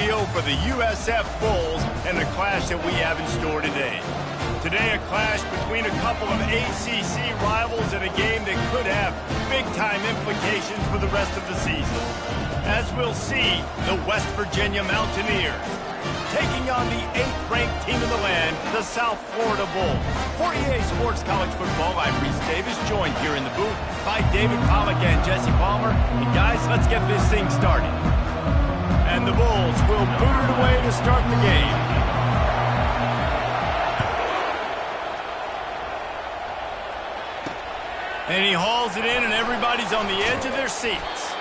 feel for the USF Bulls and the clash that we have in store today. Today, a clash between a couple of ACC rivals in a game that could have big-time implications for the rest of the season. As we'll see, the West Virginia Mountaineers taking on the 8th-ranked team in the land, the South Florida Bulls. For EA Sports College Football, I'm Reese Davis, joined here in the booth by David Pollack and Jesse Palmer. And guys, let's get this thing started. And the Bulls will boot it away to start the game. And he hauls it in, and everybody's on the edge of their seats.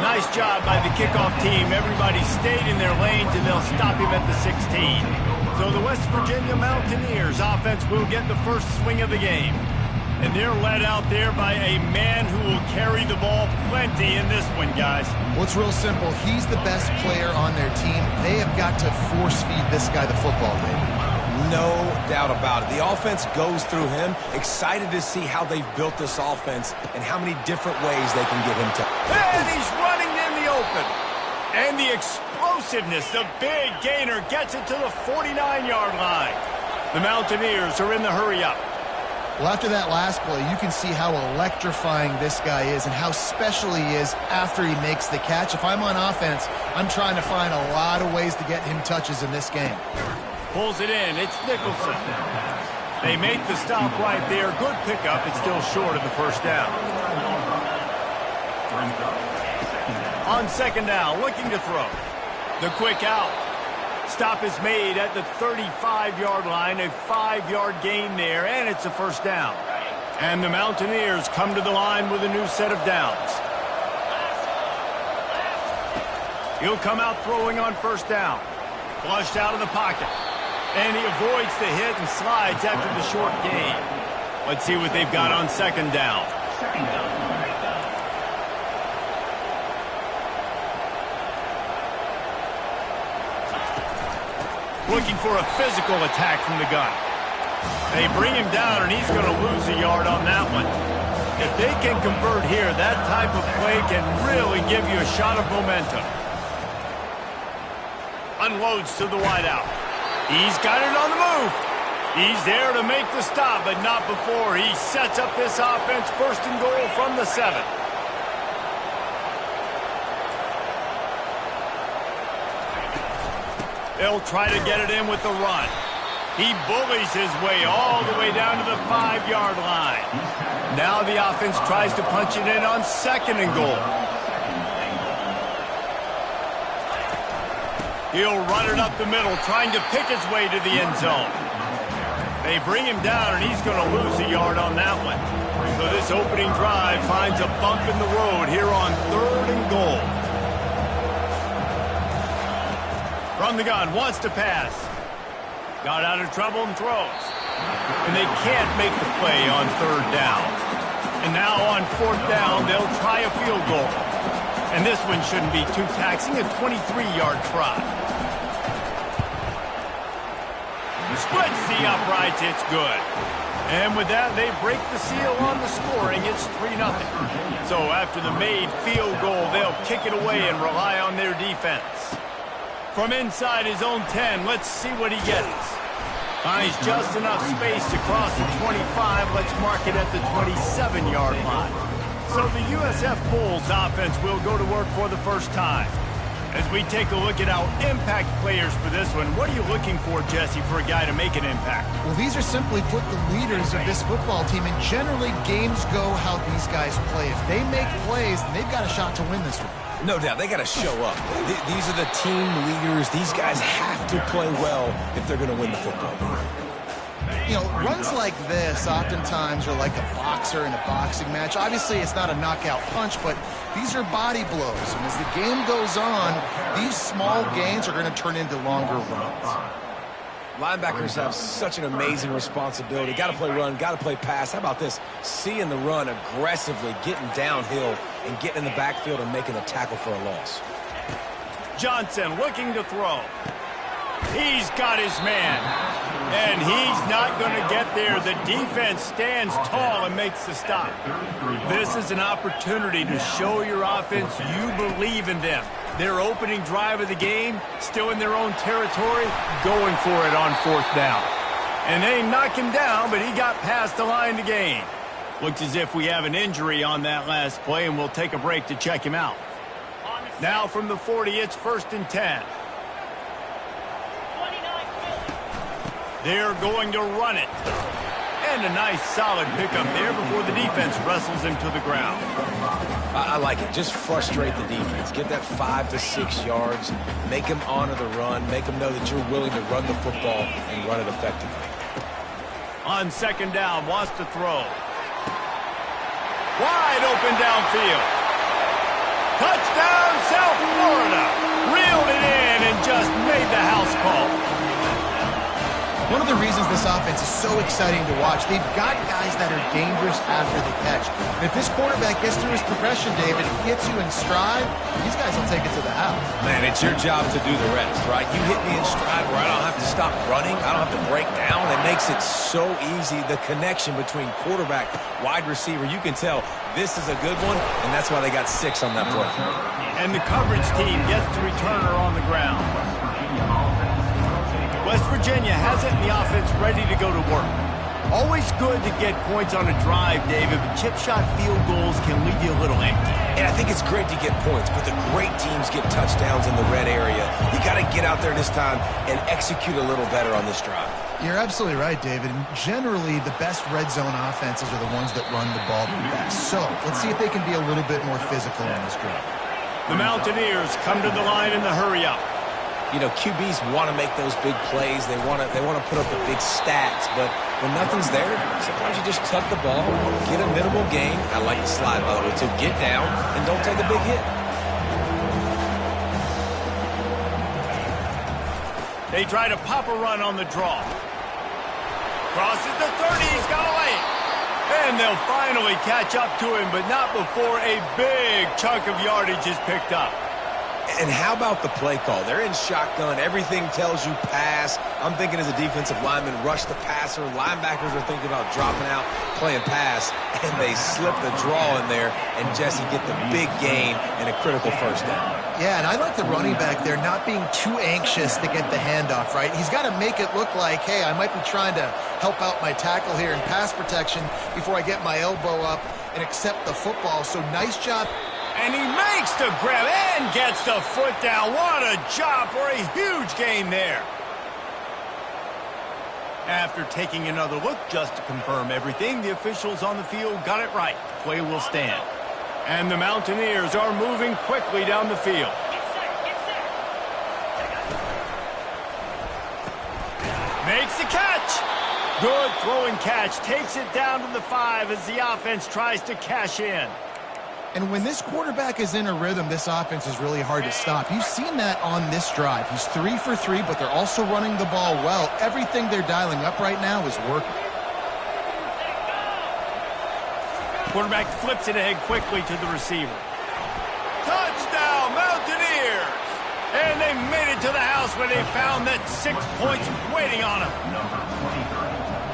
Nice job by the kickoff team. Everybody stayed in their lanes, and they'll stop him at the 16. So the West Virginia Mountaineers offense will get the first swing of the game. And they're led out there by a man who will carry the ball plenty in this one, guys. Well, it's real simple. He's the best player on their team. They have got to force-feed this guy the football, David. No doubt about it. The offense goes through him. Excited to see how they've built this offense and how many different ways they can get him to. And he's running in the open. And the explosiveness, the big gainer gets it to the 49-yard line. The Mountaineers are in the hurry-up. Well, after that last play, you can see how electrifying this guy is and how special he is after he makes the catch. If I'm on offense, I'm trying to find a lot of ways to get him touches in this game. Pulls it in. It's Nicholson. They make the stop right there. Good pickup. It's still short of the first down. On second down, looking to throw. The quick out. Stop is made at the 35-yard line. A 5-yard gain there, and it's a first down. And the Mountaineers come to the line with a new set of downs. He'll come out throwing on first down. Flushed out of the pocket. And he avoids the hit and slides after the short gain. Let's see what they've got on second down. Looking for a physical attack from the gun. They bring him down, and he's going to lose a yard on that one. If they can convert here, that type of play can really give you a shot of momentum. Unloads to the wideout. He's got it on the move. He's there to make the stop, but not before he sets up this offense. First and goal from the 7. They'll try to get it in with the run. He bullies his way all the way down to the 5-yard line. Now the offense tries to punch it in on second and goal. He'll run it up the middle, trying to pick his way to the end zone. They bring him down, and he's going to lose a yard on that one. So this opening drive finds a bump in the road here on third and goal. From the gun, wants to pass. Got out of trouble and throws. And they can't make the play on third down. And now on fourth down, they'll try a field goal. And this one shouldn't be too taxing, a 23-yard try. Splits the uprights, it's good. And with that, they break the seal on the scoring. It's 3-0. So after the made field goal, they'll kick it away and rely on their defense. From inside his own 10, let's see what he gets. Finds just enough space to cross the 25. Let's mark it at the 27-yard line. So the USF Bulls offense will go to work for the first time. As we take a look at our impact players for this one, what are you looking for, Jesse, for a guy to make an impact? Well, these are simply put the leaders of this football team, and generally games go how these guys play. If they make plays, then they've got a shot to win this one. No doubt, they got to show up. These are the team leaders. These guys have to play well if they're going to win the football game. You know, runs like this oftentimes are like a boxer in a boxing match. Obviously, it's not a knockout punch, but these are body blows. And as the game goes on, these small gains are going to turn into longer runs. Linebackers have such an amazing responsibility. Got to play run, got to play pass. How about this? Seeing the run aggressively, getting downhill, and getting in the backfield and making a tackle for a loss. Johnson looking to throw. He's got his man. And he's not going to get there. The defense stands tall and makes the stop. This is an opportunity to show your offense you believe in them. Their opening drive of the game, still in their own territory, going for it on 4th down. And they knock him down, but he got past the line to gain. Looks as if we have an injury on that last play, and we'll take a break to check him out. Now from the 40, it's 1st and 10. They're going to run it. And a nice solid pickup there before the defense wrestles him to the ground. I like it. Just frustrate the defense. Get that 5 to 6 yards. Make them honor the run. Make them know that you're willing to run the football and run it effectively. On 2nd down, wants to throw. Wide open downfield. Touchdown, South Florida. Reeled it in and just made the house call. One of the reasons this offense is so exciting to watch, they've got guys that are dangerous after the catch. And if this quarterback gets through his progression, David, and gets you in stride, these guys will take it to the house. Man, it's your job to do the rest, right? You hit me in stride where I don't have to stop running. I don't have to break down. It makes it so easy. The connection between quarterback, wide receiver, you can tell this is a good one, and that's why they got 6 on that play. And the coverage team gets the returner on the ground. West Virginia has it in the offense ready to go to work. Always good to get points on a drive, David, but chip shot field goals can leave you a little empty. And I think it's great to get points, but the great teams get touchdowns in the red area. You got to get out there this time and execute a little better on this drive. You're absolutely right, David. And generally, the best red zone offenses are the ones that run the ball the best. So let's see if they can be a little bit more physical on this drive. The Mountaineers come to the line in the hurry-up. You know, QBs want to make those big plays. They want to put up the big stats, but when nothing's there, sometimes you just tuck the ball, get a minimal gain. I like the slide, by the way, too. Get down and don't take a big hit. They try to pop a run on the draw. Crosses the 30, he's got a lane. And they'll finally catch up to him, but not before a big chunk of yardage is picked up. And how about the play call? They're in shotgun. Everything tells you pass. I'm thinking as a defensive lineman, rush the passer. Linebackers are thinking about dropping out, playing pass, and they slip the draw in there, and Jesse get the big gain and a critical 1st down. Yeah, and I like the running back there not being too anxious to get the handoff, right? He's got to make it look like, hey, I might be trying to help out my tackle here in pass protection before I get my elbow up and accept the football. So nice job. And he makes the grab and gets the foot down. What a job for a huge gain there. After taking another look just to confirm everything, the officials on the field got it right. The play will stand. And the Mountaineers are moving quickly down the field. Makes the catch. Good throwing catch. Takes it down to the 5 as the offense tries to cash in. And when this quarterback is in a rhythm, this offense is really hard to stop. You've seen that on this drive. He's 3 for 3, but they're also running the ball well. Everything they're dialing up right now is working. Quarterback flips it ahead quickly to the receiver. Touchdown, Mountaineers! And they made it to the house where they found that 6 points waiting on them.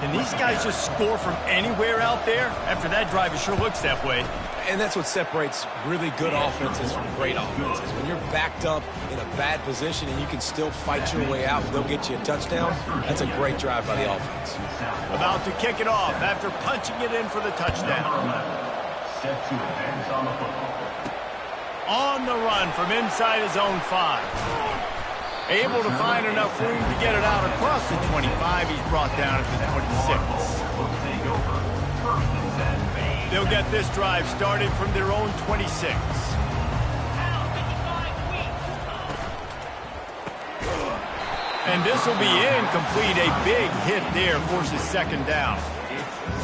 Can these guys just score from anywhere out there? After that drive, it sure looks that way. And that's what separates really good offenses from great offenses. When you're backed up in a bad position and you can still fight your way out and they'll get you a touchdown, that's a great drive by the offense. About to kick it off after punching it in for the touchdown. On the run from inside his own 5. Able to find enough room to get it out across the 25. He's brought down at the 26. They'll get this drive started from their own 26. And this will be incomplete. A big hit there forces 2nd down.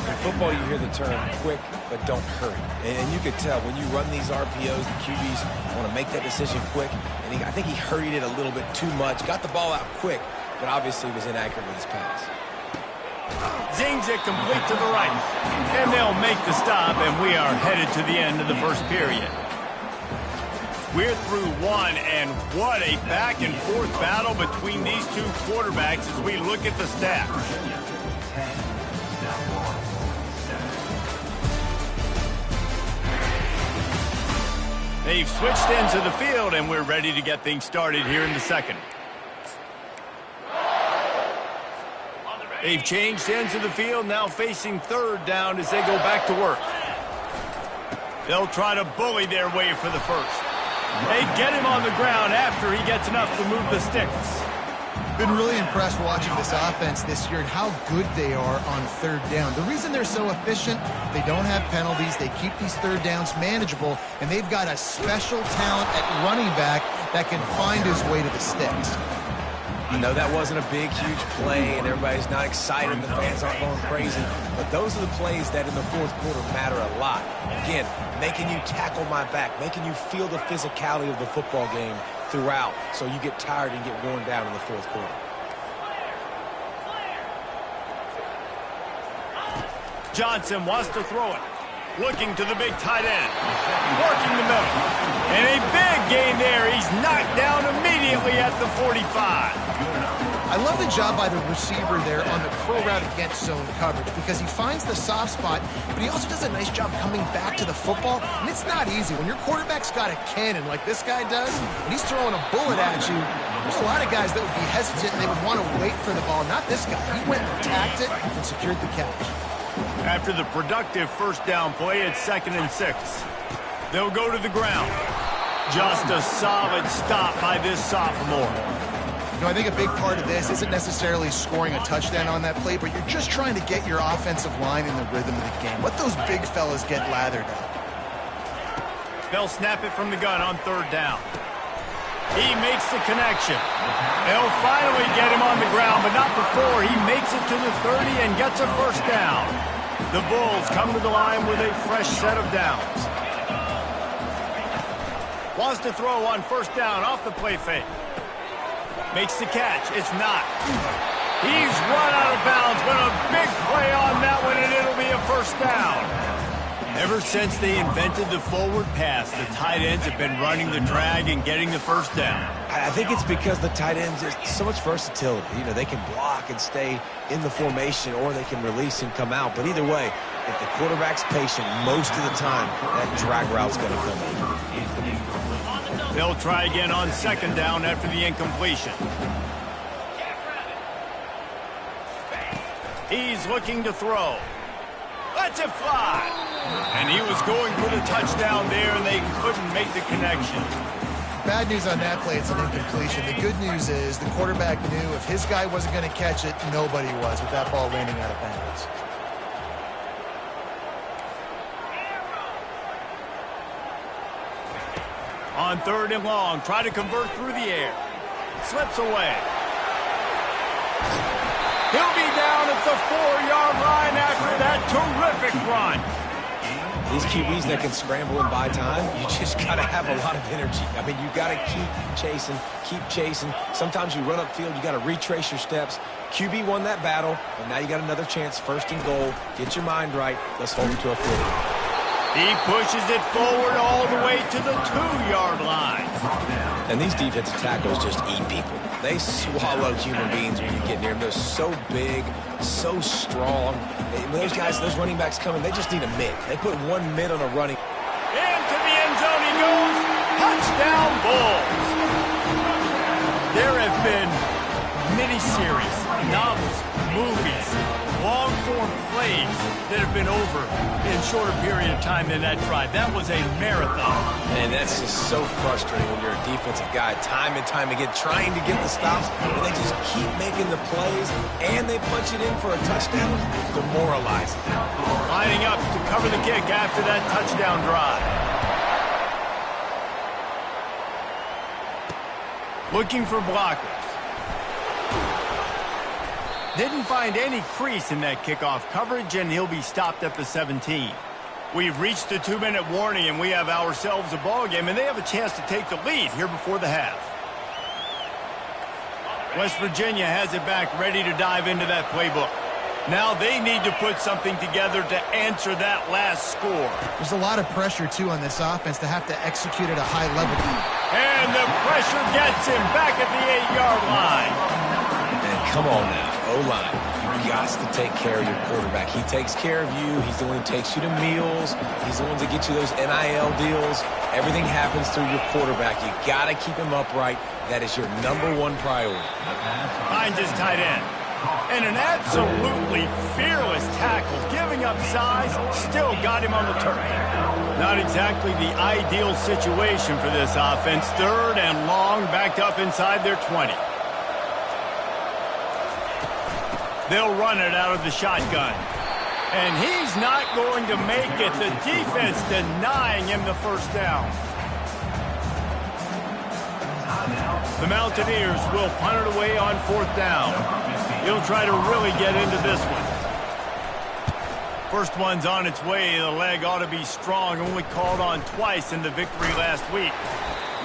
In football, you hear the term quick, but don't hurry. And you could tell when you run these RPOs, the QBs want to make that decision quick. And I think he hurried it a little bit too much. Got the ball out quick, but obviously was inaccurate with his pass. Zings it complete to the right. And they'll make the stop, and we are headed to the end of the first period. We're through one, and what a back-and-forth battle between these two quarterbacks as we look at the stats. They've switched into the field, and we're ready to get things started here in the second. They've changed ends of the field, now facing third down as they go back to work. They'll try to bully their way for the first. They get him on the ground after he gets enough to move the sticks. Been really impressed watching this offense this year and how good they are on third down. The reason they're so efficient, they don't have penalties, they keep these third downs manageable, and they've got a special talent at running back that can find his way to the sticks. I know that wasn't a big, huge play, and everybody's not excited, the fans aren't going crazy, but those are the plays that in the fourth quarter matter a lot. Again, making you tackle my back, making you feel the physicality of the football game throughout, so you get tired and get worn down in the fourth quarter. Johnson wants to throw it. Looking to the big tight end. Working the middle. And a big gain there. He's knocked down immediately at the 45. I love the job by the receiver there on the curl route against zone coverage because he finds the soft spot, but he also does a nice job coming back to the football, and it's not easy. When your quarterback's got a cannon like this guy does, and he's throwing a bullet at you, there's a lot of guys that would be hesitant and they would want to wait for the ball. Not this guy. He went and attacked it and secured the catch. After the productive first down play, it's 2nd and 6. They'll go to the ground. Just a solid stop by this sophomore. You know, I think a big part of this isn't necessarily scoring a touchdown on that play, but you're just trying to get your offensive line in the rhythm of the game. Let those big fellas get lathered up. They'll snap it from the gun on 3rd down. He makes the connection. They'll finally get him on the ground, but not before he makes it to the 30 and gets a first down. The Bulls come to the line with a fresh set of downs. Wants to throw on 1st down off the play fake. Makes the catch. It's not. He's run out of bounds, but a big play on that one, and it'll be a first down. Ever since they invented the forward pass, the tight ends have been running the drag and getting the first down. I think it's because the tight ends is so much versatility. You know, they can block and stay in the formation, or they can release and come out. But either way, if the quarterback's patient, most of the time, that drag route's going to come in. They'll try again on 2nd down after the incompletion. He's looking to throw. Lets it fly. And he was going for the touchdown there, and they couldn't make the connection. Bad news on that play, it's an incompletion. The good news is the quarterback knew if his guy wasn't going to catch it, nobody was with that ball landing out of bounds. On 3rd and long, try to convert through the air. Slips away. He'll be down at the 4-yard line after that terrific run. These QBs that can scramble and buy time, you just got to have a lot of energy. I mean, you got to keep chasing, keep chasing. Sometimes you run upfield, you got to retrace your steps. QB won that battle, and now you got another chance, 1st and goal. Get your mind right. Let's hold him to a 40. He pushes it forward all the way to the 2-yard line. And these defensive tackles just eat people. They swallow human beings when you get near them. They're so big, so strong. When those guys, those running backs come in, they just need a mid. They put one mid on a running. Into the end zone he goes. Touchdown, Bulls. There have been miniseries, novels, movies, long-form plays that have been over in shorter period of time than that drive. That was a marathon. And that's just so frustrating when you're a defensive guy, time and time again, trying to get the stops, and they just keep making the plays, and they punch it in for a touchdown. Demoralizing. Lining up to cover the kick after that touchdown drive. Looking for blockers. Didn't find any crease in that kickoff coverage, and he'll be stopped at the 17. We've reached the 2-minute warning, and we have ourselves a ball game, and they have a chance to take the lead here before the half. West Virginia has it back, ready to dive into that playbook. Now they need to put something together to answer that last score. There's a lot of pressure, too, on this offense to have to execute at a high level. And the pressure gets him back at the 8-yard line. And come on now, O-line. You got to take care of your quarterback. He takes care of you. He's the one who takes you to meals. He's the one that gets you those NIL deals. Everything happens through your quarterback. You got to keep him upright. That is your #1 priority. Finds his tight end. And an absolutely fearless tackle, giving up size, still got him on the turf. Not exactly the ideal situation for this offense. 3rd and long, backed up inside their 20. They'll run it out of the shotgun. And he's not going to make it. The defense denying him the first down. The Mountaineers will punt it away on 4th down. He'll try to really get into this one. First one's on its way. The leg ought to be strong. Only called on twice in the victory last week.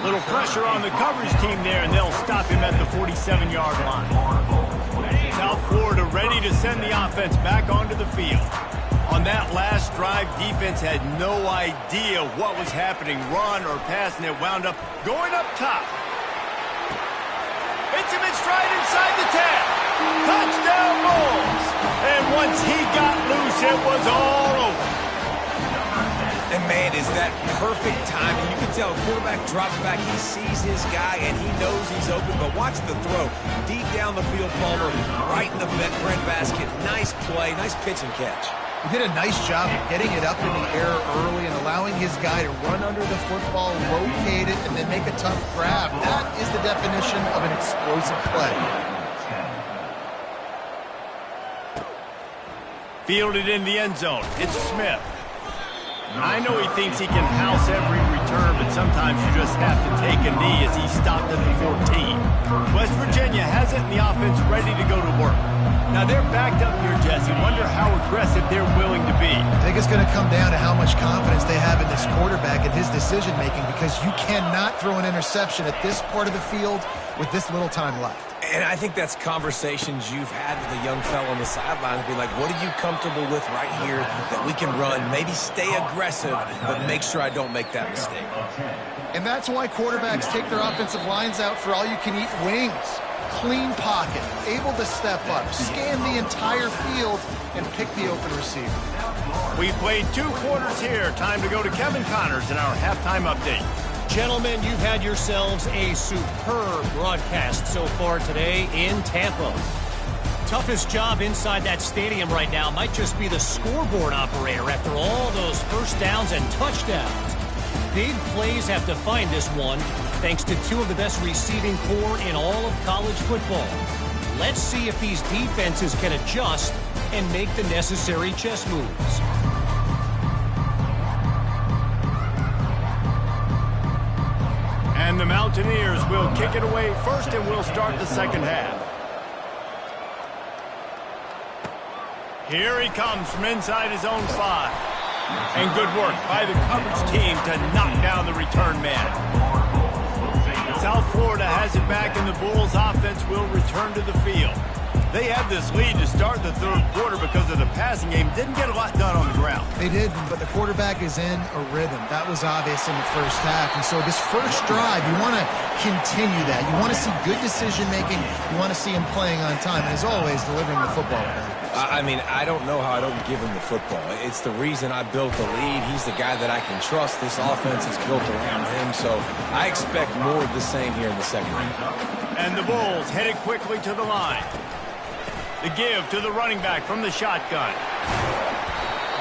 Little pressure on the coverage team there, and they'll stop him at the 47-yard line. South Florida ready to send the offense back onto the field. On that last drive, defense had no idea what was happening, run or pass, and it wound up going up top. Hits him in stride inside the 10. Touchdown Bulls! And once he got loose, it was all over. And man, is that perfect timing. You can tell quarterback drops back, he sees his guy, and he knows he's open. But watch the throw. Deep down the field, Palmer, right in the breadbasket. Nice play, nice pitch and catch. He did a nice job of getting it up in the air early and allowing his guy to run under the football, locate it, and then make a tough grab. That is the definition of an explosive play. Fielded in the end zone. It's Smith. I know he thinks he can house every return, but sometimes you just have to take a knee as he stopped at the 14. West Virginia has it, and the offense ready to go to work. Now they're backed up here, Jesse. Wonder how aggressive they're willing to be. I think it's going to come down to how much confidence they have in this quarterback and his decision-making, because you cannot throw an interception at this part of the field with this little time left. And I think that's conversations you've had with a young fellow on the sidelines. Be like, what are you comfortable with right here that we can run? Maybe stay aggressive, but make sure I don't make that mistake. And that's why quarterbacks take their offensive lines out for all-you-can-eat wings. Clean pocket, able to step up, scan the entire field, and pick the open receiver. We played 2 quarters here. Time to go to Kevin Connors in our halftime update. Gentlemen, you've had yourselves a superb broadcast so far today in Tampa. Toughest job inside that stadium right now might just be the scoreboard operator after all those first downs and touchdowns. Big plays have defined this one, thanks to 2 of the best receiving corps in all of college football. Let's see if these defenses can adjust and make the necessary chess moves. And the Mountaineers will kick it away first, and we'll start the second half. Here he comes from inside his own 5. And good work by the coverage team to knock down the return man. South Florida has it back, and the Bulls offense will return to the field. They had this lead to start the 3rd quarter because of the passing game. Didn't get a lot done on the ground. They did, but the quarterback is in a rhythm. That was obvious in the first half. And so this first drive, you want to continue that. You want to see good decision-making. You want to see him playing on time. And as always, delivering the football. I mean, I don't know how I don't give him the football. It's the reason I built the lead. He's the guy that I can trust. This offense is built around him. So I expect more of the same here in the second half. And the Bulls headed quickly to the line. The give to the running back from the shotgun.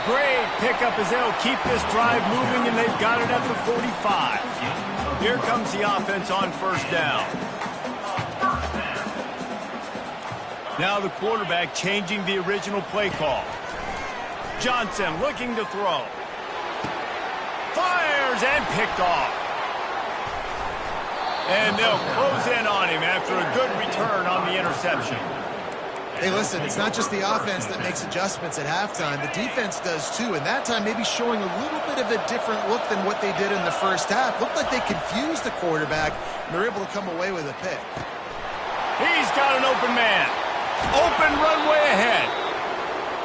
Great pickup as they'll keep this drive moving, and they've got it at the 45. Here comes the offense on first down. Now the quarterback changing the original play call. Johnson looking to throw. Fires and picked off. And they'll close in on him after a good return on the interception. Hey, listen, it's not just the offense that makes adjustments at halftime. The defense does too, and that time maybe showing a little bit of a different look than what they did in the first half. Looked like they confused the quarterback, and they're able to come away with a pick. He's got an open man. Open runway ahead.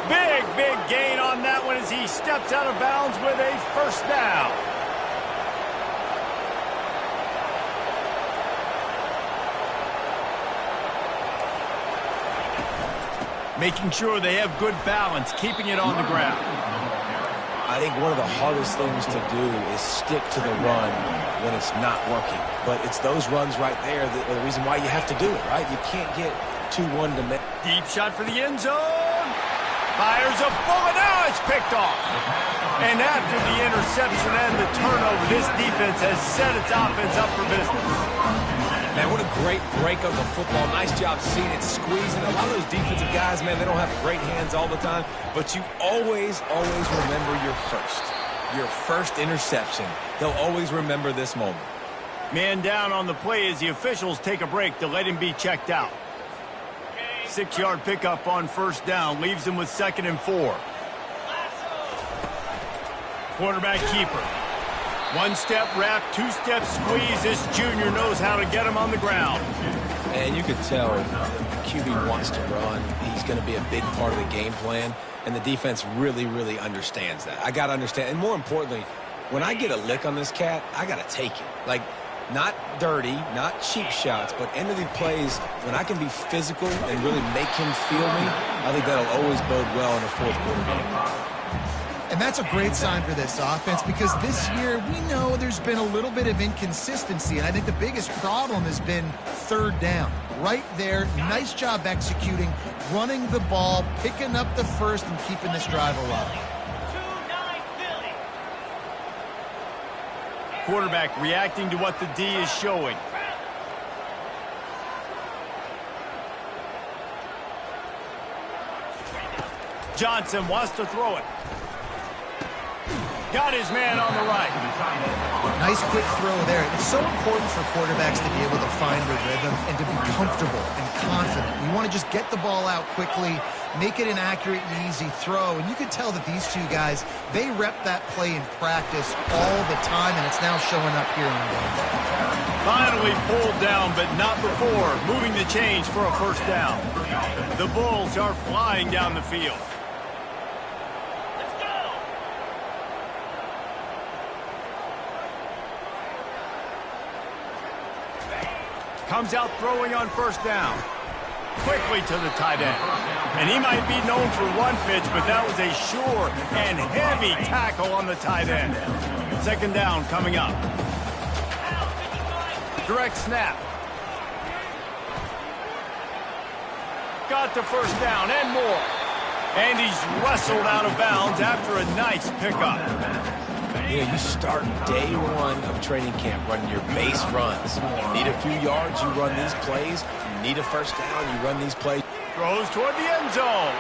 Big gain on that one as he steps out of bounds with a first down. Making sure they have good balance, keeping it on the ground. I think one of the hardest things to do is stick to the run when it's not working. But it's those runs right there that are the reason why you have to do it, right? You can't get too one-dimensional. Deep shot for the end zone. Fires a bullet. Now it's picked off. And after the interception and the turnover, this defense has set its offense up for business. Man, what a great break of the football. Nice job seeing it squeezing. A lot of those defensive guys, man, they don't have great hands all the time, but you always remember your first interception. They'll always remember this moment. Man down on the play as the officials take a break to let him be checked out. 6-yard pickup on first down leaves him with 2nd and 4. Quarterback keeper. 1-step wrap, 2-step squeeze. This junior knows how to get him on the ground. And you could tell QB wants to run. He's going to be a big part of the game plan, and the defense really understands that. I got to understand, and more importantly, when I get a lick on this cat, I got to take it. Like, not dirty, not cheap shots, but end of the plays, when I can be physical and really make him feel me, I think that'll always bode well in a fourth-quarter game. And that's a great sign for this offense because this year we know there's been a little bit of inconsistency, and I think the biggest problem has been third down. Right there, nice job executing, running the ball, picking up the first, and keeping this drive alive. Quarterback reacting to what the D is showing. Johnson wants to throw it. Got his man on the right. Nice quick throw there. It's so important for quarterbacks to be able to find the rhythm and to be comfortable and confident. You want to just get the ball out quickly, make it an accurate and easy throw. And you can tell that these two guys, they rep that play in practice all the time, and it's now showing up here in the game. Finally pulled down, but not before. Moving the chains for a first down. The Bulls are flying down the field. Comes out throwing on first down. Quickly to the tight end. And he might be known for one pitch, but that was a sure and heavy tackle on the tight end. 2nd down coming up. Direct snap. Got the first down and more. And he's wrestled out of bounds after a nice pickup. You know, you start day one of training camp running your base runs. You need a few yards, you run these plays. You need a first down, you run these plays. Throws toward the end zone.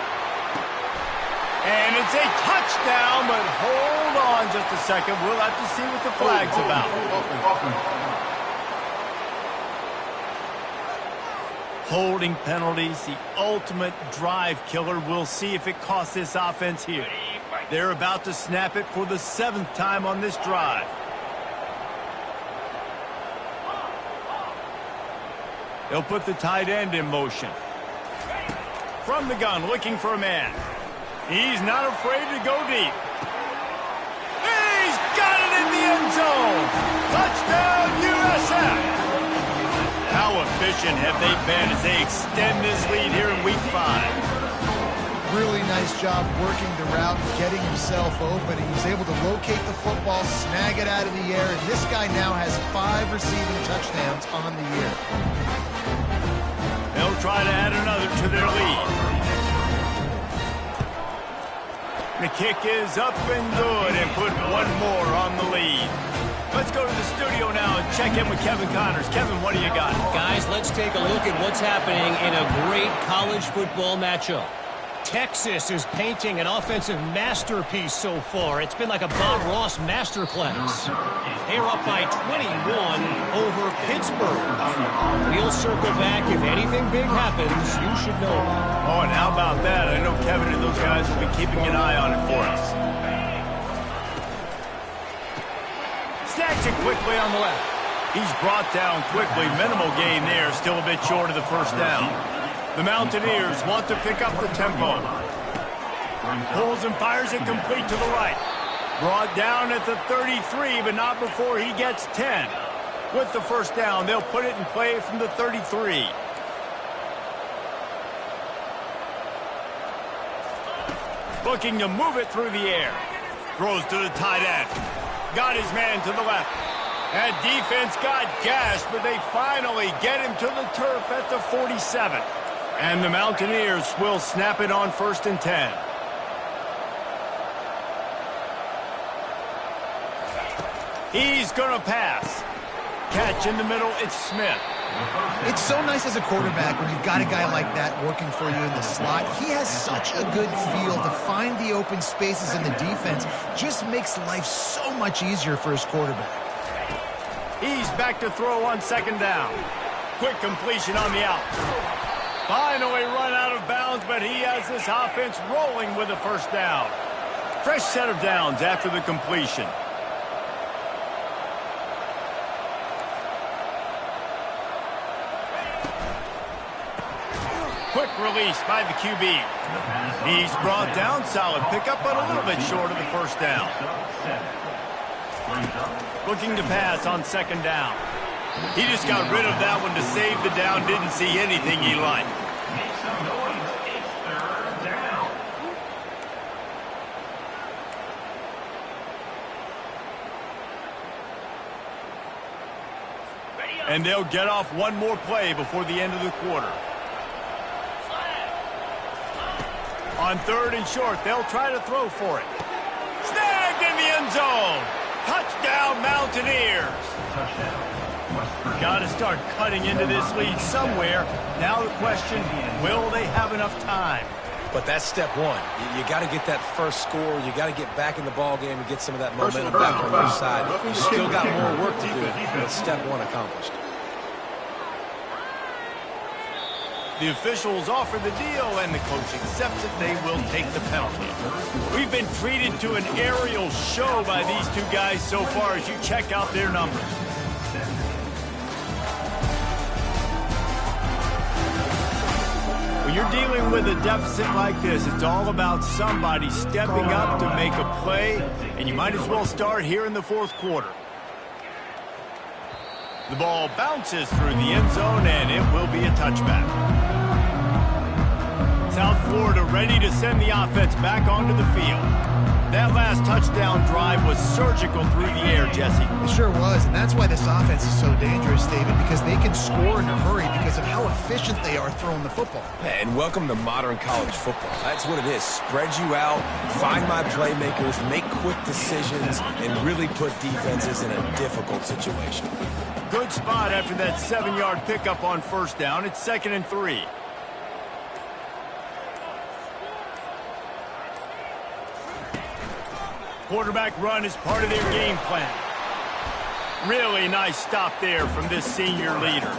And it's a touchdown, but hold on just a second. We'll have to see what the flag's about. Holding penalties, the ultimate drive killer. We'll see if it costs this offense here. They're about to snap it for the 7th time on this drive. They'll put the tight end in motion. From the gun, looking for a man. He's not afraid to go deep. He's got it in the end zone. Touchdown, USF. How efficient have they been as they extend this lead here in Week 5? Really nice job working the route and getting himself open. He was able to locate the football, snag it out of the air, and this guy now has 5 receiving touchdowns on the year. They'll try to add another to their lead. The kick is up and good and put one more on the lead. Let's go to the studio now and check in with Kevin Connors. Kevin, what do you got? Guys, let's take a look at what's happening in a great college football matchup. Texas is painting an offensive masterpiece so far. It's been like a Bob Ross masterclass. They're up by 21 over Pittsburgh. We'll circle back. If anything big happens, you should know. Oh, and how about that? I know Kevin and those guys will be keeping an eye on it for us. Snacks it quickly on the left. He's brought down quickly. Minimal gain there. Still a bit short of the first down. The Mountaineers want to pick up the tempo. Pulls and fires it complete to the right. Brought down at the 33, but not before he gets 10. With the first down, they'll put it in play from the 33. Looking to move it through the air. Throws to the tight end. Got his man to the left. That defense got gashed, but they finally get him to the turf at the 47. And the Mountaineers will snap it on 1st and 10. He's going to pass. Catch in the middle, it's Smith. It's so nice as a quarterback when you've got a guy like that working for you in the slot. He has such a good feel to find the open spaces in the defense. Just makes life so much easier for his quarterback. He's back to throw on 2nd down. Quick completion on the out. Finally run out of bounds, but he has this offense rolling with a 1st down. Fresh set of downs after the completion. Quick release by the QB. He's brought down. Solid pickup, but a little bit short of the 1st down. Looking to pass on 2nd down. He just got rid of that one to save the down. Didn't see anything he liked. And they'll get off one more play before the end of the quarter. On 3rd and short, they'll try to throw for it. Snagged in the end zone. Touchdown, Mountaineers. Got to start cutting into this lead somewhere. Now the question, will they have enough time? But that's step one. You got to get that first score. You got to get back in the ball game and get some of that momentum back on your side. You still got more work to do, but step one accomplished. The officials offer the deal, and the coach accepts it. They will take the penalty. We've been treated to an aerial show by these two guys so far as you check out their numbers. When you're dealing with a deficit like this, it's all about somebody stepping up to make a play, and you might as well start here in the 4th quarter. The ball bounces through the end zone, and it will be a touchback. South Florida ready to send the offense back onto the field. That last touchdown drive was surgical through the air, Jesse. It sure was, and that's why this offense is so dangerous, David, because they can score in a hurry because of how efficient they are throwing the football. And welcome to modern college football. That's what it is. Spread you out, find my playmakers, make quick decisions, and really put defenses in a difficult situation. Good spot after that 7-yard pickup on 1st down. It's 2nd and 3. Quarterback run is part of their game plan. Really nice stop there from this senior leader.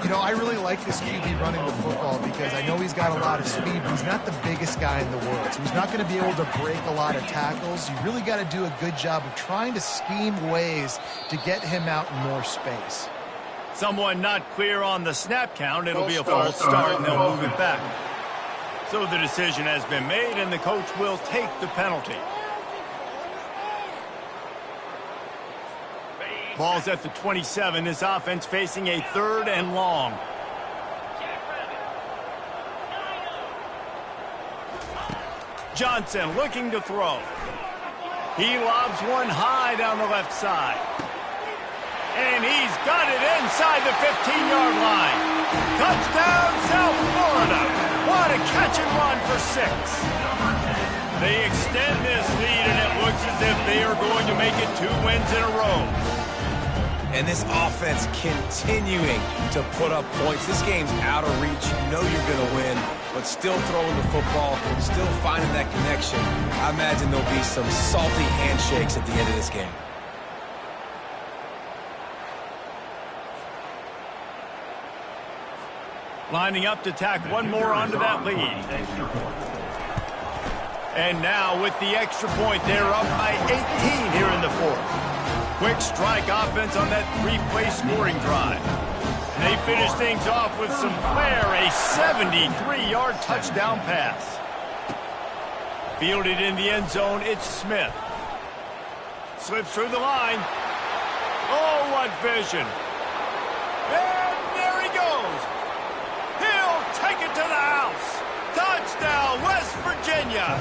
You know, I really like this QB running the football because I know he's got a lot of speed, but he's not the biggest guy in the world. So he's not going to be able to break a lot of tackles. You really got to do a good job of trying to scheme ways to get him out in more space. Someone not clear on the snap count. It'll be a false start, and they'll move it back. So the decision has been made, and the coach will take the penalty. Ball's at the 27. This offense facing a 3rd and long. Johnson looking to throw. He lobs one high down the left side. And he's got it inside the 15-yard line. Touchdown, South Florida. What a catch and run for 6. They extend this lead, and it looks as if they are going to make it 2 wins in a row. And this offense continuing to put up points. This game's out of reach. You know you're going to win, but still throwing the football, still finding that connection. I imagine there'll be some salty handshakes at the end of this game. Lining up to tack one more onto that lead. And now with the extra point, they're up by 18 here in the 4th. Quick strike offense on that 3-play scoring drive. And they finish things off with some flair, a 73-yard touchdown pass. Fielded in the end zone, it's Smith. Slips through the line. Oh, what vision. And there he goes. He'll take it to the house. Touchdown, West Virginia.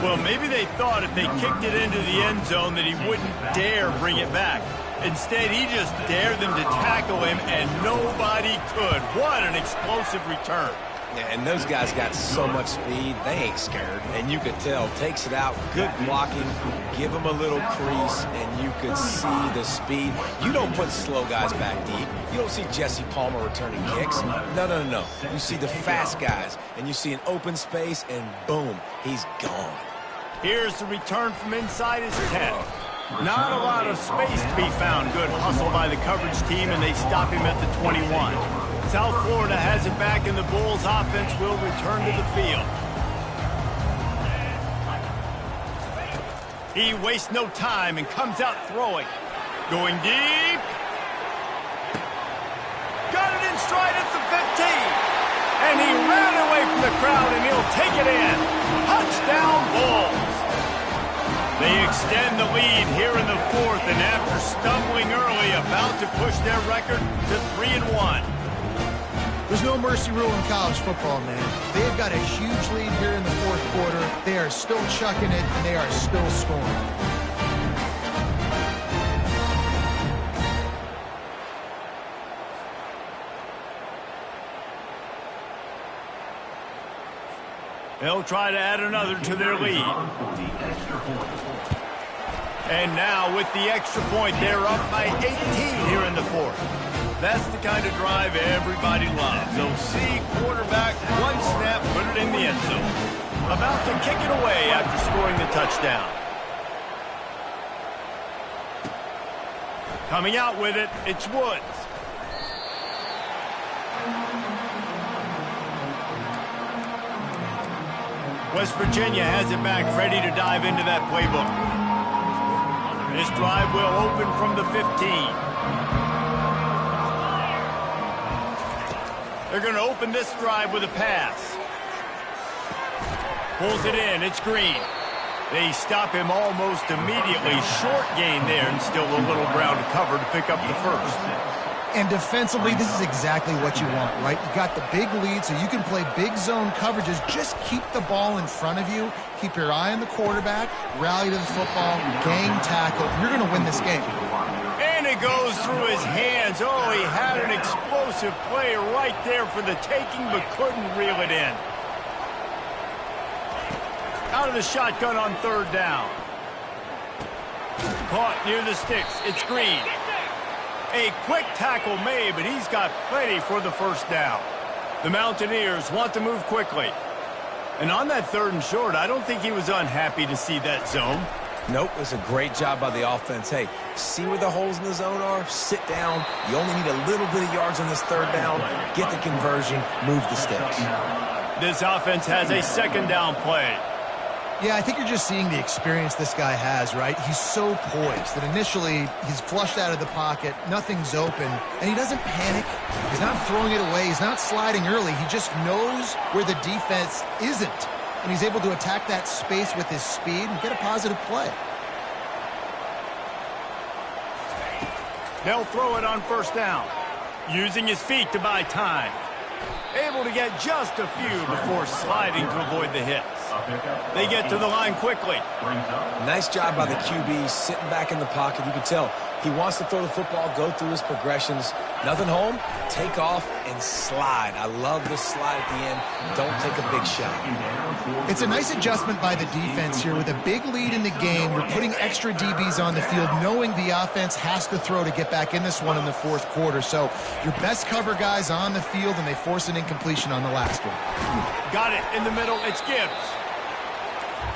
Well, maybe they thought if they kicked it into the end zone that he wouldn't dare bring it back. Instead, he just dared them to tackle him, and nobody could. What an explosive return. Yeah, and those guys got so much speed, they ain't scared. And you could tell, takes it out, good blocking, give him a little crease, and you could see the speed. You don't put slow guys back deep. You don't see Jesse Palmer returning kicks. No. You see the fast guys, and you see an open space, and boom, he's gone. Here's the return from inside his 10. Not a lot of space to be found. Good hustle by the coverage team, and they stop him at the 21. South Florida has it back, and the Bulls offense will return to the field. He wastes no time and comes out throwing. Going deep. Got it in stride at the 15. And he ran away from the crowd, and he'll take it in. Touchdown, Bulls. They extend the lead here in the fourth, and after stumbling early, about to push their record to 3-1. There's no mercy rule in college football, man. They've got a huge lead here in the fourth quarter. They are still chucking it, and they are still scoring. They'll try to add another to their lead. And now with the extra point, they're up by 18 here in the fourth. That's the kind of drive everybody loves. OC quarterback, one snap, put it in the end zone. About to kick it away after scoring the touchdown. Coming out with it, it's Woods. West Virginia has it back, ready to dive into that playbook. This drive will open from the 15. They're going to open this drive with a pass. Pulls it in. It's Green. They stop him almost immediately. Short gain there, and still a little ground to cover to pick up the first. And defensively, this is exactly what you want, right? You got the big lead, so you can play big zone coverages. Just keep the ball in front of you. Keep your eye on the quarterback. Rally to the football. Gang tackle. You're going to win this game. And it goes through his hands. Oh, he had an explosive play right there for the taking, but couldn't reel it in. Out of the shotgun on third down. Caught near the sticks. It's Green. A quick tackle made, but he's got plenty for the first down. The Mountaineers want to move quickly. And on that third and short, I don't think he was unhappy to see that zone. Nope, it was a great job by the offense. Hey, see where the holes in the zone are? Sit down. You only need a little bit of yards on this third down. Get the conversion. Move the sticks. This offense has a second down play. Yeah, I think you're just seeing the experience this guy has, right? He's so poised that initially he's flushed out of the pocket, nothing's open, and he doesn't panic. He's not throwing it away. He's not sliding early. He just knows where the defense isn't, and he's able to attack that space with his speed and get a positive play. They'll throw it on first down, using his feet to buy time. Able to get just a few before sliding to avoid the hits. They get to the line quickly. Nice job by the QB sitting back in the pocket. You can tell he wants to throw the football, go through his progressions. Nothing home, take off and slide. I love the slide at the end. Don't take a big shot. It's a nice adjustment by the defense here. With a big lead in the game, we're putting extra DBs on the field, knowing the offense has to throw to get back in this one in the fourth quarter. So your best cover guys on the field, and they force an incompletion on the last one. Got it in the middle. It's Gibbs.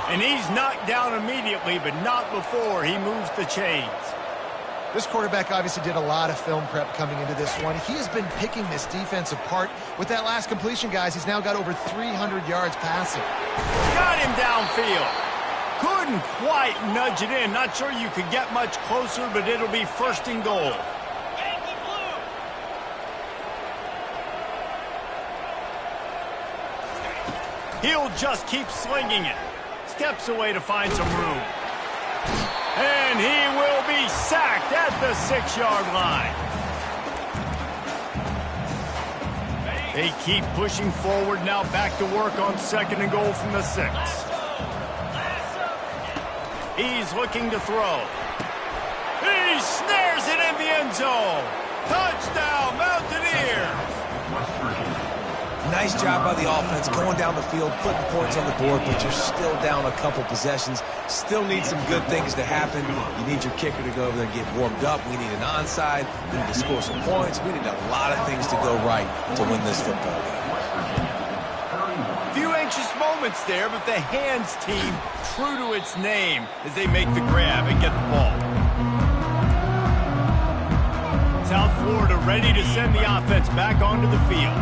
And he's knocked down immediately, but not before he moves the chains. This quarterback obviously did a lot of film prep coming into this one. He has been picking this defense apart. With that last completion, guys, he's now got over 300 yards passing. Got him downfield. Couldn't quite nudge it in. Not sure you could get much closer, but it'll be first and goal. He'll just keep slinging it. steps away to find some room. And he will be sacked at the 6-yard line. They keep pushing forward, now back to work on 2nd and goal from the 6. He's looking to throw. He snares it in the end zone. Touchdown, Mountaineers. Nice job by the offense going down the field, putting points on the board, but you're still down a couple possessions. Still need some good things to happen. You need your kicker to go over there and get warmed up. We need an onside. We need to score some points. We need a lot of things to go right to win this football game. Few anxious moments there, but the hands team true to its name as they make the grab and get the ball. South Florida ready to send the offense back onto the field.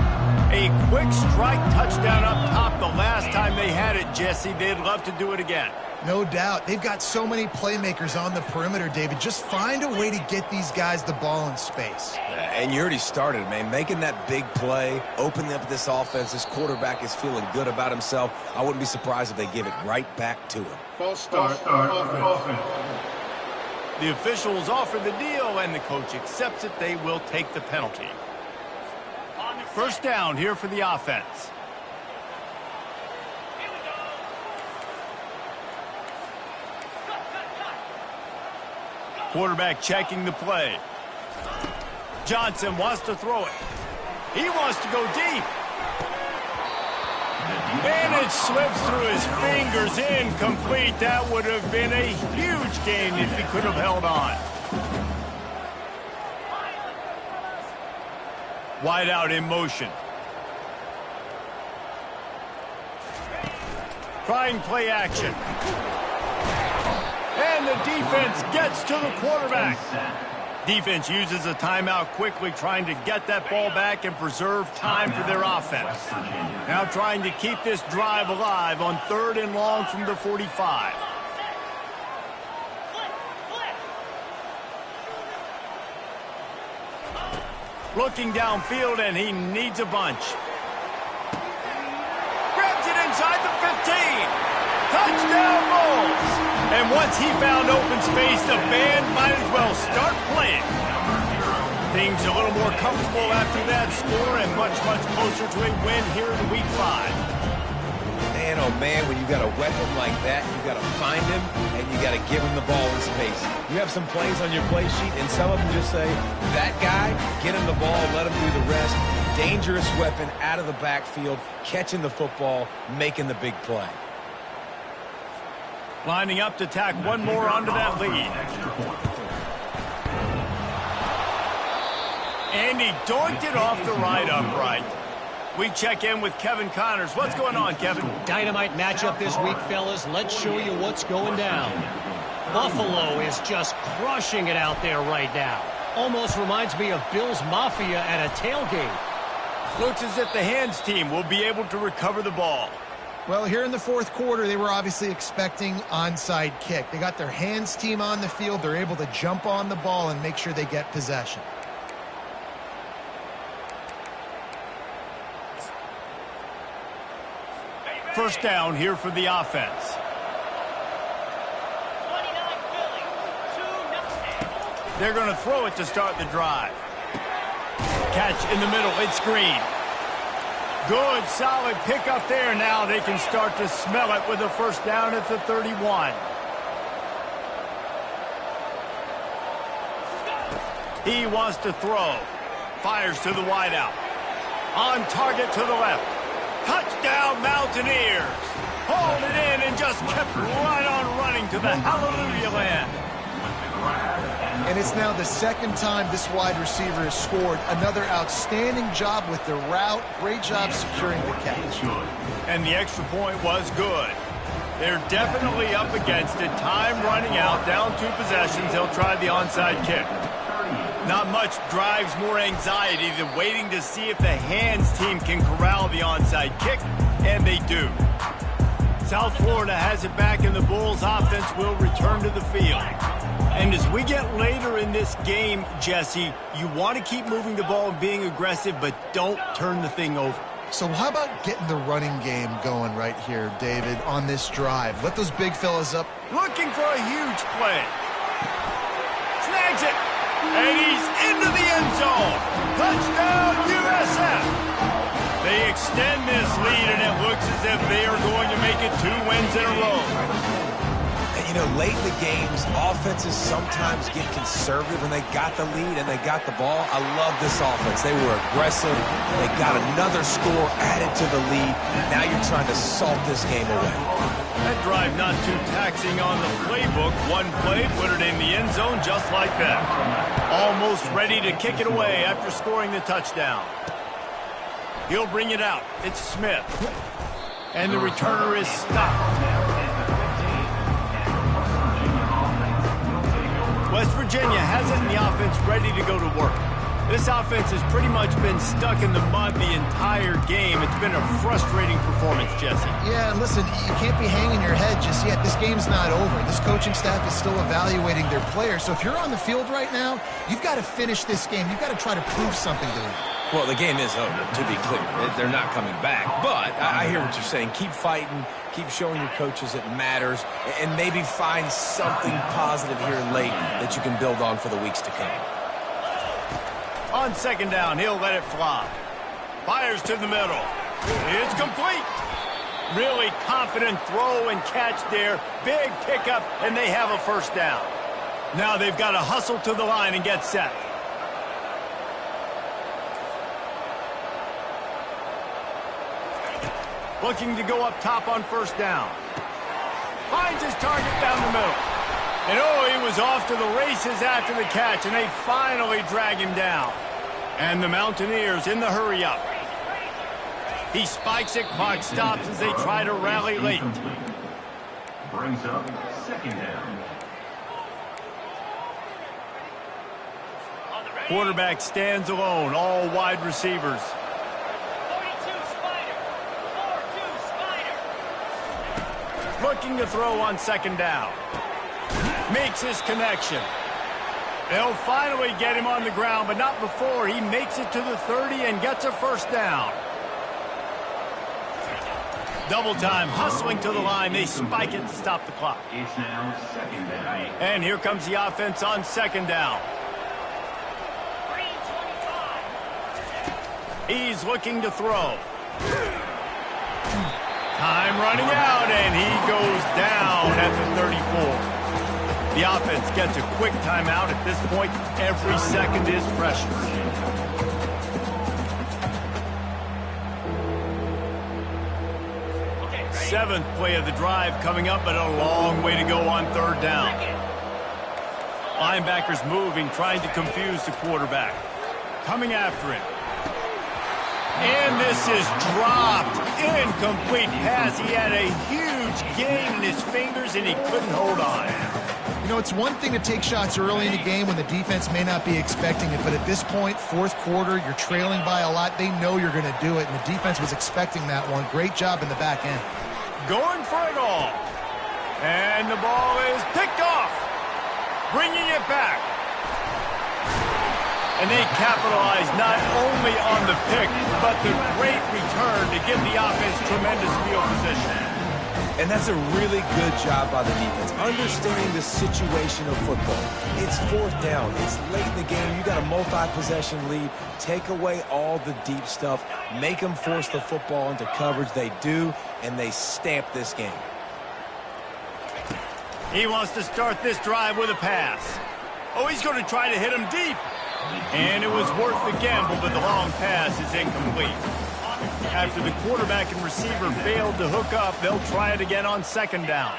A quick strike touchdown up top the last time they had it, Jesse. They'd love to do it again. No doubt. They've got so many playmakers on the perimeter, David. Just find a way to get these guys the ball in space. And you already started, man. Making that big play, opening up this offense. This quarterback is feeling good about himself. I wouldn't be surprised if they give it right back to him. False start offense. The officials offer the deal, and the coach accepts it. They will take the penalty. First down here for the offense. Quarterback checking the play. Johnson wants to throw it. He wants to go deep. And it slips through his fingers, incomplete. That would have been a huge gain if he could have held on. Wide out in motion. Trying play action. And the defense gets to the quarterback. Defense uses a timeout quickly, trying to get that ball back and preserve time for their offense. Now trying to keep this drive alive on 3rd and long from the 45. Looking downfield, and he needs a bunch. Grabs it inside the 15. Touchdown Bulls. And once he found open space, the band might as well start playing. Things a little more comfortable after that score and much, much closer to a win here in Week 5. Man, oh man, when you got a weapon like that, you got to find him and you got to give him the ball in space. You have some plays on your play sheet, and some of them just say, that guy, get him the ball, let him do the rest. Dangerous weapon out of the backfield, catching the football, making the big play. Lining up to tack one more onto that lead. And he doinked it off the right upright. We check in with Kevin Connors. What's going on, Kevin? Dynamite matchup this week, fellas. Let's show you what's going down. Buffalo is just crushing it out there right now. Almost reminds me of Bills Mafia at a tailgate. Looks as if the hands team will be able to recover the ball. Well, here in the 4th quarter, they were obviously expecting onside kick. They got their hands team on the field. They're able to jump on the ball and make sure they get possession. First down here for the offense. They're going to throw it to start the drive. Catch in the middle. It's Green. Good, solid pickup there. Now they can start to smell it with a first down at the 31. He wants to throw. Fires to the wideout. On target to the left. Touchdown, Mountaineers. Hauled it in and just kept right on running to the hallelujah land. And it's now the 2nd time this wide receiver has scored. Another outstanding job with the route. Great job securing the catch. And the extra point was good. They're definitely up against it. Time running out, down 2 possessions. They'll try the onside kick. Not much drives more anxiety than waiting to see if the hands team can corral the onside kick, and they do. South Florida has it back, and the Bulls offense will return to the field. And as we get later in this game, Jesse, you want to keep moving the ball and being aggressive, but don't turn the thing over. So how about getting the running game going right here, David, on this drive? Let those big fellas up. Looking for a huge play. Snags it. And he's into the end zone. Touchdown, USF. They extend this lead, and it looks as if they are going to make it 2 wins in a row. And, you know, late in the games, offenses sometimes get conservative when they got the lead and they got the ball. I love this offense. They were aggressive. They got another score added to the lead. Now you're trying to salt this game away. That drive not too taxing on the playbook. One play, put it in the end zone just like that. Almost ready to kick it away after scoring the touchdown. He'll bring it out. It's Smith. And the returner is stopped. West Virginia has it in the offense ready to go to work. This offense has pretty much been stuck in the mud the entire game. It's been a frustrating performance, Jesse. Yeah, and listen, you can't be hanging your head just yet. This game's not over. This coaching staff is still evaluating their players. So if you're on the field right now, you've got to finish this game. You've got to try to prove something to them. Well, the game is over, to be clear. They're not coming back. But I hear what you're saying. Keep fighting. Keep showing your coaches it matters. And maybe find something positive here late that you can build on for the weeks to come. On second down, he'll let it fly. Fires to the middle. It's complete. Really confident throw and catch there. Big pickup, and they have a first down. Now they've got to hustle to the line and get set. Looking to go up top on first down. Finds his target down the middle. And oh, he was off to the races after the catch, and they finally drag him down. And the Mountaineers in the hurry-up. He spikes it, clock stops as they try to rally late. Brings up second down. Quarterback stands alone, all wide receivers. 42 Spider. 4-2 Spider. Looking to throw on second down. Makes his connection. They'll finally get him on the ground, but not before he makes it to the 30 and gets a first down. Double time, hustling to the line. They spike it to stop the clock. It's now second down. And here comes the offense on second down. He's looking to throw. Time running out, and he goes down at the 34. The offense gets a quick timeout. At this point, every second is precious. Seventh play of the drive coming up, but a long way to go on third down. Linebackers moving, trying to confuse the quarterback. Coming after him. And this is dropped. Incomplete pass. He had a huge gain in his fingers, and he couldn't hold on. You know, it's one thing to take shots early in the game when the defense may not be expecting it, but at this point, fourth quarter, you're trailing by a lot. They know you're going to do it, and the defense was expecting that one. Great job in the back end. Going for it all. And the ball is picked off. Bringing it back. And they capitalize not only on the pick, but the great return to give the offense tremendous field position. And that's a really good job by the defense, understanding the situation of football. It's fourth down. It's late in the game. You got a multi-possession lead. Take away all the deep stuff. Make them force the football into coverage. They do, and they stamp this game. He wants to start this drive with a pass. Oh, he's going to try to hit him deep. And it was worth the gamble, but the long pass is incomplete. After the quarterback and receiver failed to hook up, they'll try it again on second down.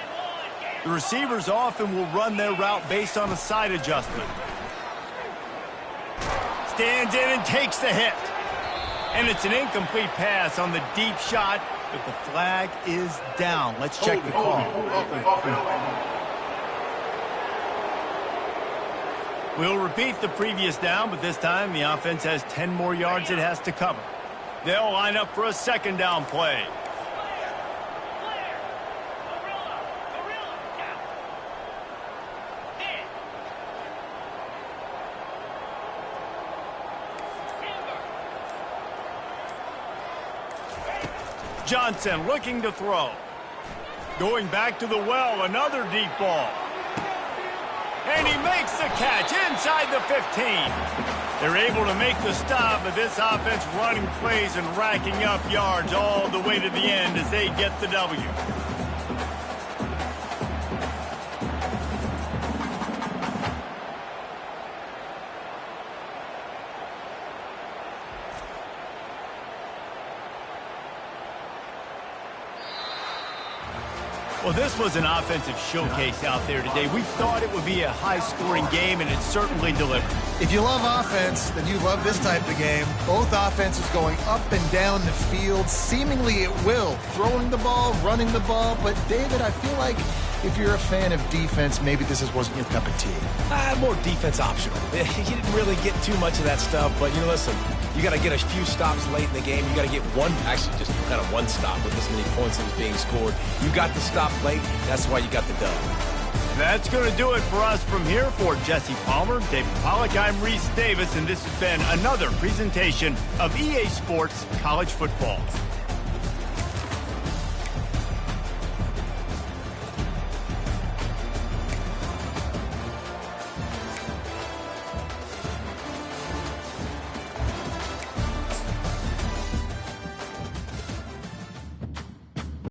The receivers often will run their route based on a side adjustment. Stands in and takes the hit. And it's an incomplete pass on the deep shot, but the flag is down. Let's check the call. We'll repeat the previous down, but this time the offense has 10 more yards it has to cover. They'll line up for a second down play. Johnson looking to throw. Going back to the well, another deep ball. And he makes the catch inside the 15. They're able to make the stop, but this offense running plays and racking up yards all the way to the end as they get the W. Well, this was an offensive showcase out there today. We thought it would be a high-scoring game, and it certainly delivered. If you love offense, then you love this type of game. Both offenses going up and down the field, seemingly at will. Throwing the ball, running the ball. But, David, I feel like if you're a fan of defense, maybe this wasn't your cup of tea. More defense optional. You didn't really get too much of that stuff, but, listen, you got to get a few stops late in the game. You got to get just kind of one stop with this many points that was being scored. You got the stop late. That's why you got the dub. That's going to do it for us from here. For Jesse Palmer, David Pollack, I'm Reese Davis, and this has been another presentation of EA Sports College Football.